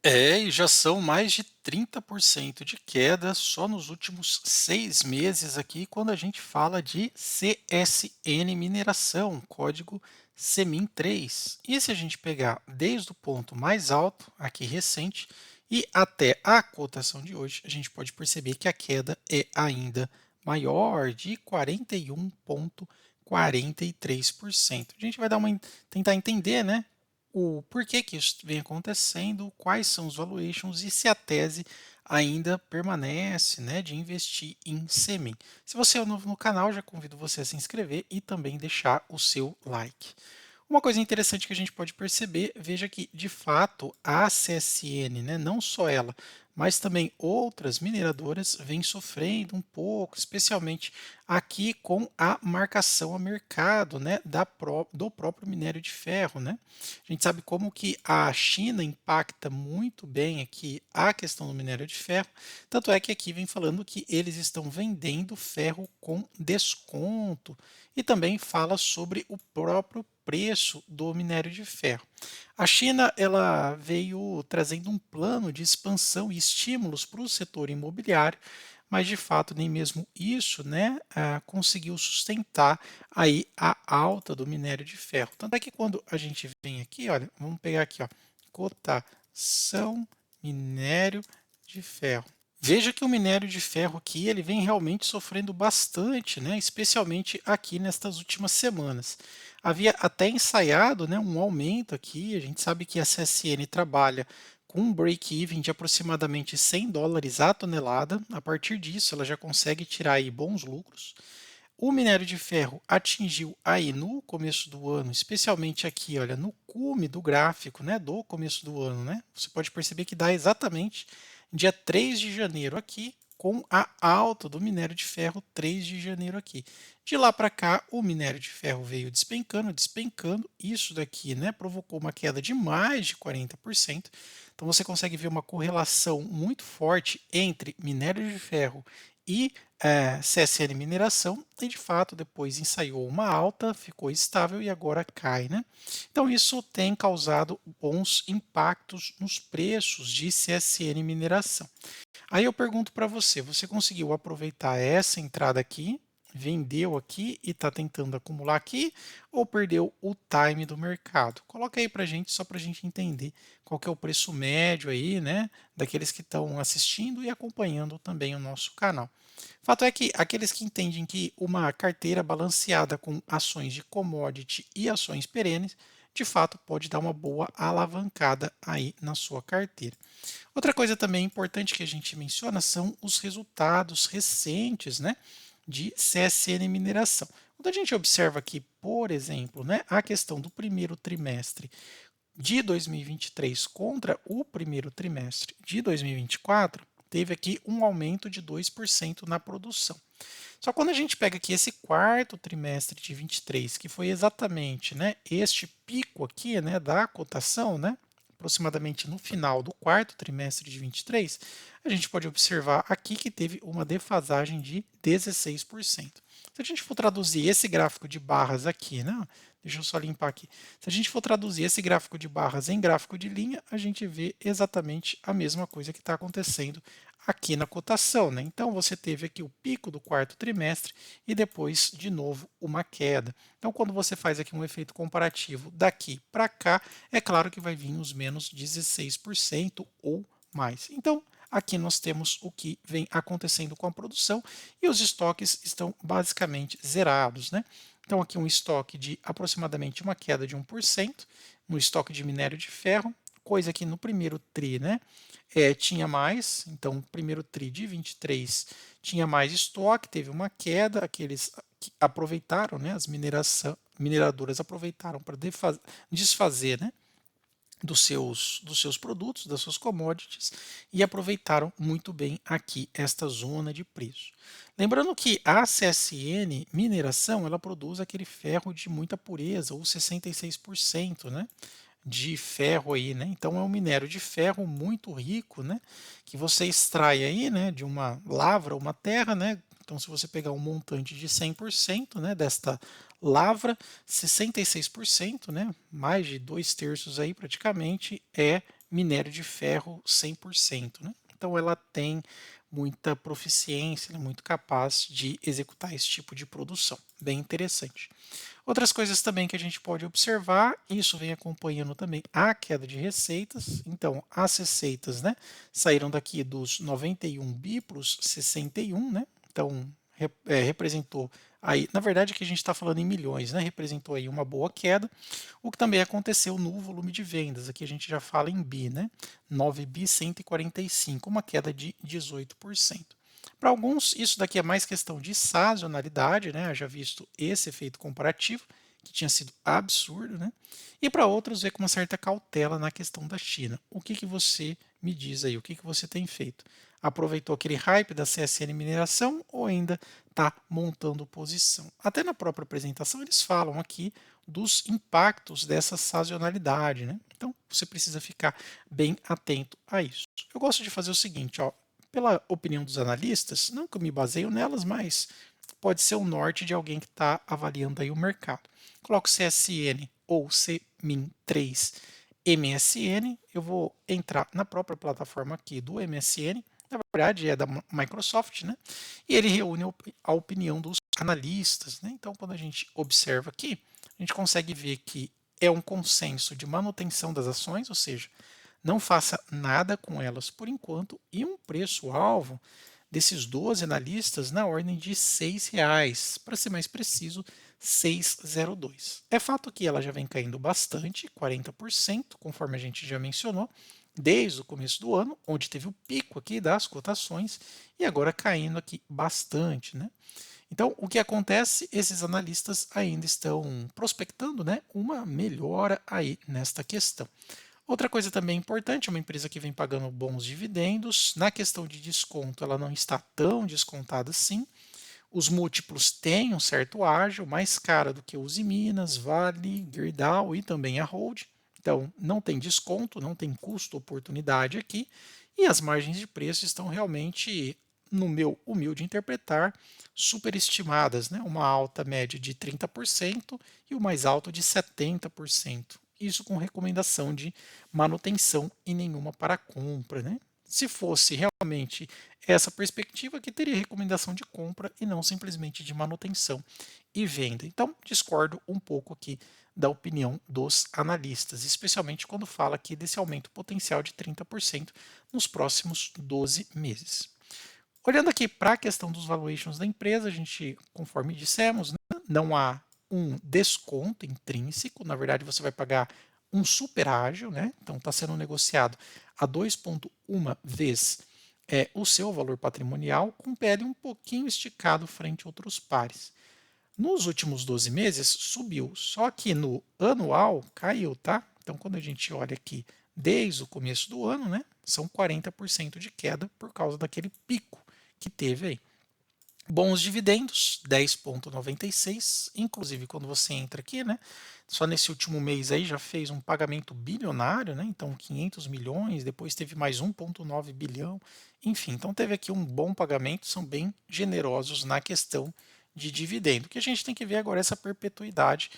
E já são mais de 30% de queda só nos últimos 6 meses aqui, quando a gente fala de CSN Mineração, código CEMIN3. E se a gente pegar desde o ponto mais alto, aqui recente, e até a cotação de hoje, a gente pode perceber que a queda é ainda maior, de 41,43%. A gente vai dar tentar entender, né, o porquê que isso vem acontecendo, quais são os valuations e se a tese ainda permanece, né, de investir em sêmen. Se você é novo no canal, já convido você a se inscrever e também deixar o seu like. Uma coisa interessante que a gente pode perceber, veja que de fato a CSN, né, não só ela, mas também outras mineradoras vêm sofrendo um pouco, especialmente aqui com a marcação a mercado, né, do próprio minério de ferro, né? A gente sabe como que a China impacta muito bem aqui a questão do minério de ferro, tanto é que aqui vem falando que eles estão vendendo ferro com desconto e também fala sobre o próprio preço do minério de ferro. A China ela veio trazendo um plano de expansão e estímulos para o setor imobiliário, mas de fato nem mesmo isso, né, conseguiu sustentar aí a alta do minério de ferro. Tanto é que quando a gente vem aqui, olha, vamos pegar aqui, ó, cotação minério de ferro. Veja que o minério de ferro aqui ele vem realmente sofrendo bastante, né, especialmente aqui nestas últimas semanas. Havia até ensaiado, né, um aumento aqui. A gente sabe que a CSN trabalha com um break-even de aproximadamente US$ 100 a tonelada. A partir disso, ela já consegue tirar aí bons lucros. O minério de ferro atingiu aí no começo do ano, especialmente aqui, olha, no cume do gráfico, né, do começo do ano, né? Você pode perceber que dá exatamente dia 3 de janeiro aqui, com a alta do minério de ferro 3 de janeiro aqui. De lá para cá, o minério de ferro veio despencando, despencando. Isso daqui, né, provocou uma queda de mais de 40%. Então você consegue ver uma correlação muito forte entre minério de ferro e CSN Mineração, e de fato depois ensaiou uma alta, ficou estável e agora cai, né? Então isso tem causado bons impactos nos preços de CSN Mineração. Aí eu pergunto para você, você conseguiu aproveitar essa entrada aqui, vendeu aqui e está tentando acumular aqui, ou perdeu o time do mercado? Coloca aí para gente, só para a gente entender qual que é o preço médio aí, né, daqueles que estão assistindo e acompanhando também o nosso canal. Fato é que aqueles que entendem que uma carteira balanceada com ações de commodity e ações perenes, de fato pode dar uma boa alavancada aí na sua carteira. Outra coisa também importante que a gente menciona são os resultados recentes, né, de CSN Mineração. Quando a gente observa aqui, por exemplo, né, a questão do primeiro trimestre de 2023 contra o primeiro trimestre de 2024, teve aqui um aumento de 2% na produção. Só quando a gente pega aqui esse quarto trimestre de 23, que foi exatamente, né, este pico aqui, né, da cotação, né, aproximadamente no final do quarto trimestre de 23, a gente pode observar aqui que teve uma defasagem de 16%. Se a gente for traduzir esse gráfico de barras aqui, né, deixa eu só limpar aqui. Se a gente for traduzir esse gráfico de barras em gráfico de linha, a gente vê exatamente a mesma coisa que está acontecendo aqui na cotação, né? Então você teve aqui o pico do quarto trimestre e depois de novo uma queda. Então quando você faz aqui um efeito comparativo daqui para cá, é claro que vai vir os menos 16% ou mais. Então aqui nós temos o que vem acontecendo com a produção e os estoques estão basicamente zerados, né? Então aqui um estoque de aproximadamente uma queda de 1% no estoque de minério de ferro, coisa que no primeiro tri, né, tinha mais, então o primeiro tri de 23 tinha mais estoque, teve uma queda, aqueles que aproveitaram, né, as mineradoras aproveitaram para desfazer, né, dos seus produtos, das suas commodities e aproveitaram muito bem aqui esta zona de preço. Lembrando que a CSN Mineração ela produz aquele ferro de muita pureza, ou 66%, né? De ferro aí, né? Então é um minério de ferro muito rico, né? Que você extrai aí, né? De uma lavra, uma terra, né? Então se você pegar um montante de 100%, né? Desta lavra, 66%, né? Mais de dois terços aí praticamente é minério de ferro 100%, né? Então ela tem muita proficiência, ela é muito capaz de executar esse tipo de produção. Bem interessante. Outras coisas também que a gente pode observar, isso vem acompanhando também a queda de receitas. Então, as receitas, né, saíram daqui dos 91 bi para os 61, né? Então, representou aí, na verdade, que a gente está falando em milhões, né? Representou aí uma boa queda, o que também aconteceu no volume de vendas. Aqui a gente já fala em bi, né? 9 bi 145, uma queda de 18%. Para alguns, isso daqui é mais questão de sazonalidade, né? Já visto esse efeito comparativo, que tinha sido absurdo, né? E para outros, vê com uma certa cautela na questão da China. O que você me diz aí? O que você tem feito? Aproveitou aquele hype da CSN Mineração ou ainda está montando posição? Até na própria apresentação eles falam aqui dos impactos dessa sazonalidade, né? Então você precisa ficar bem atento a isso. Eu gosto de fazer o seguinte, ó, pela opinião dos analistas, não que eu me baseio nelas, mas pode ser o norte de alguém que está avaliando aí o mercado. Coloco CSN ou CMIN3 MSN, eu vou entrar na própria plataforma aqui do MSN, na verdade é da Microsoft, né? E ele reúne a opinião dos analistas, né? Então, quando a gente observa aqui, a gente consegue ver que é um consenso de manutenção das ações, ou seja, não faça nada com elas por enquanto, e um preço-alvo desses 12 analistas na ordem de R$ 6, para ser mais preciso, 6,02. É fato que ela já vem caindo bastante, 40%, conforme a gente já mencionou, desde o começo do ano, onde teve o pico aqui das cotações e agora caindo aqui bastante, né? Então, o que acontece? Esses analistas ainda estão prospectando, né, uma melhora aí nesta questão. Outra coisa também importante, uma empresa que vem pagando bons dividendos, na questão de desconto, ela não está tão descontada assim. Os múltiplos têm um certo ágio, mais cara do que os Minas, Vale, Gerdau e também a Hold. Então, não tem desconto, não tem custo-oportunidade aqui. E as margens de preço estão realmente, no meu humilde interpretar, superestimadas, né? Uma alta média de 30% e o mais alto de 70%. Isso com recomendação de manutenção e nenhuma para compra, né? Se fosse realmente essa perspectiva, que teria recomendação de compra e não simplesmente de manutenção e venda. Então, discordo um pouco aqui da opinião dos analistas, especialmente quando fala aqui desse aumento potencial de 30% nos próximos 12 meses. Olhando aqui para a questão dos valuations da empresa, a gente, conforme dissemos, né, não há um desconto intrínseco, na verdade você vai pagar um superágio, né? Então está sendo negociado a 2,1 vezes o seu valor patrimonial, com PL um pouquinho esticado frente a outros pares. Nos últimos 12 meses subiu, só que no anual caiu, tá? Então quando a gente olha aqui desde o começo do ano, né, são 40% de queda por causa daquele pico que teve aí. Bons dividendos, 10,96, inclusive quando você entra aqui, né? Só nesse último mês aí já fez um pagamento bilionário, né? Então 500 milhões, depois teve mais 1,9 bilhão, enfim, então teve aqui um bom pagamento, são bem generosos na questão de dividendo. O que a gente tem que ver agora é essa perpetuidade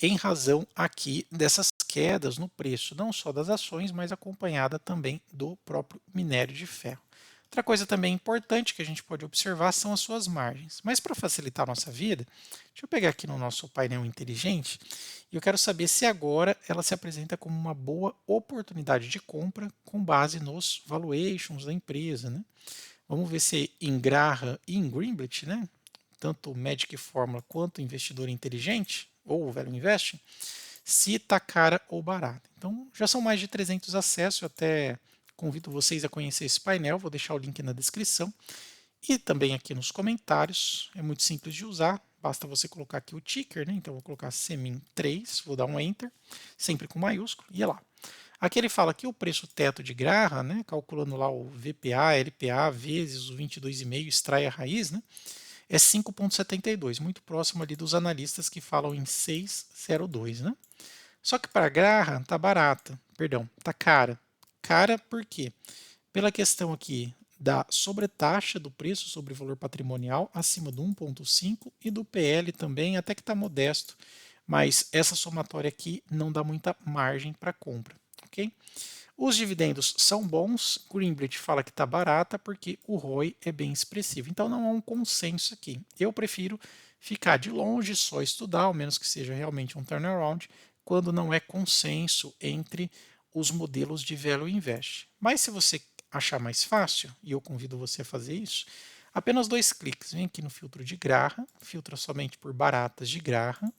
em razão aqui dessas quedas no preço, não só das ações, mas acompanhada também do próprio minério de ferro. Outra coisa também importante que a gente pode observar são as suas margens. Mas para facilitar a nossa vida, deixa eu pegar aqui no nosso painel inteligente e eu quero saber se agora ela se apresenta como uma boa oportunidade de compra com base nos valuations da empresa, né? Vamos ver se em Graham e em Greenblatt, né? Tanto o Magic Fórmula quanto o investidor inteligente, ou o Velho Invest, se está cara ou barata. Então, já são mais de 300 acessos, eu até convido vocês a conhecer esse painel, vou deixar o link na descrição e também aqui nos comentários. É muito simples de usar, basta você colocar aqui o ticker, né? Então, vou colocar CEMIN3, vou dar um Enter, sempre com maiúsculo, e é lá. Aqui ele fala que o preço teto de Graham, né, calculando lá o VPA, LPA vezes o 22,5, extrai a raiz, né, é 5,72, muito próximo ali dos analistas que falam em 6,02, né? Só que para a Graham está barata, perdão, está cara. Cara por quê? Pela questão aqui da sobretaxa do preço sobre o valor patrimonial acima do 1,5 e do PL também, até que está modesto, mas essa somatória aqui não dá muita margem para compra, ok? Os dividendos são bons, Greenblit fala que está barata porque o ROI é bem expressivo. Então não há um consenso aqui. Eu prefiro ficar de longe, só estudar, ao menos que seja realmente um turnaround, quando não é consenso entre os modelos de Value Invest. Mas se você achar mais fácil, e eu convido você a fazer isso, apenas 2 cliques. Vem aqui no filtro de Graham, filtra somente por baratas de Graham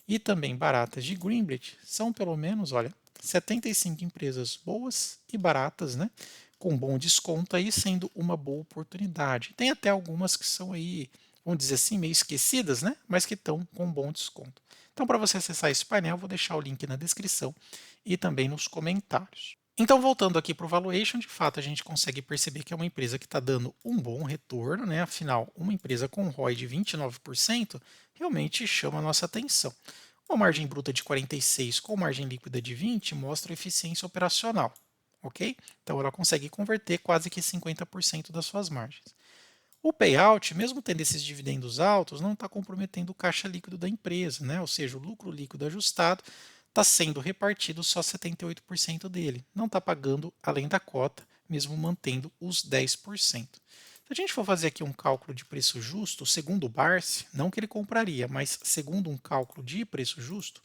e também baratas de Greenblit. São pelo menos, olha, 75 empresas boas e baratas, né? Com bom desconto aí, sendo uma boa oportunidade. Tem até algumas que são aí, vamos dizer assim, meio esquecidas, né? Mas que estão com bom desconto. Então, para você acessar esse painel, eu vou deixar o link na descrição e também nos comentários. Então, voltando aqui para o valuation, de fato a gente consegue perceber que é uma empresa que está dando um bom retorno, né? Afinal, uma empresa com ROI de 29% realmente chama a nossa atenção. Uma margem bruta de 46 com margem líquida de 20 mostra eficiência operacional, ok? Então ela consegue converter quase que 50% das suas margens. O payout, mesmo tendo esses dividendos altos, não está comprometendo o caixa líquido da empresa, né? Ou seja, o lucro líquido ajustado está sendo repartido só 78% dele. Não está pagando além da cota, mesmo mantendo os 10%. Se a gente for fazer aqui um cálculo de preço justo, segundo o Barsi, não que ele compraria, mas segundo um cálculo de preço justo,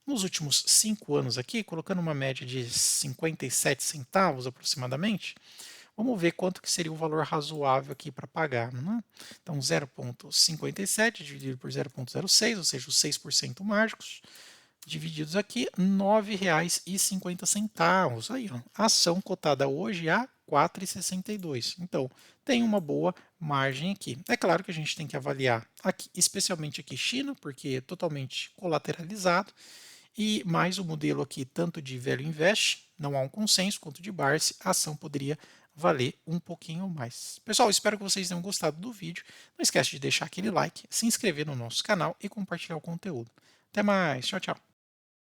nos últimos 5 anos aqui, colocando uma média de 57 centavos aproximadamente, vamos ver quanto que seria o valor razoável aqui para pagar. Né? Então, 0,57 dividido por 0,06, ou seja, os 6% mágicos, divididos aqui, R$ 9,50. Aí, ó, a ação cotada hoje a R$ 4,62. Então, tem uma boa margem aqui. É claro que a gente tem que avaliar, aqui, especialmente aqui China, porque é totalmente colateralizado, e mais o modelo aqui, tanto de Value Invest, não há um consenso, quanto de Barsi, a ação poderia valer um pouquinho mais. Pessoal, espero que vocês tenham gostado do vídeo. Não esquece de deixar aquele like, se inscrever no nosso canal e compartilhar o conteúdo. Até mais, tchau, tchau.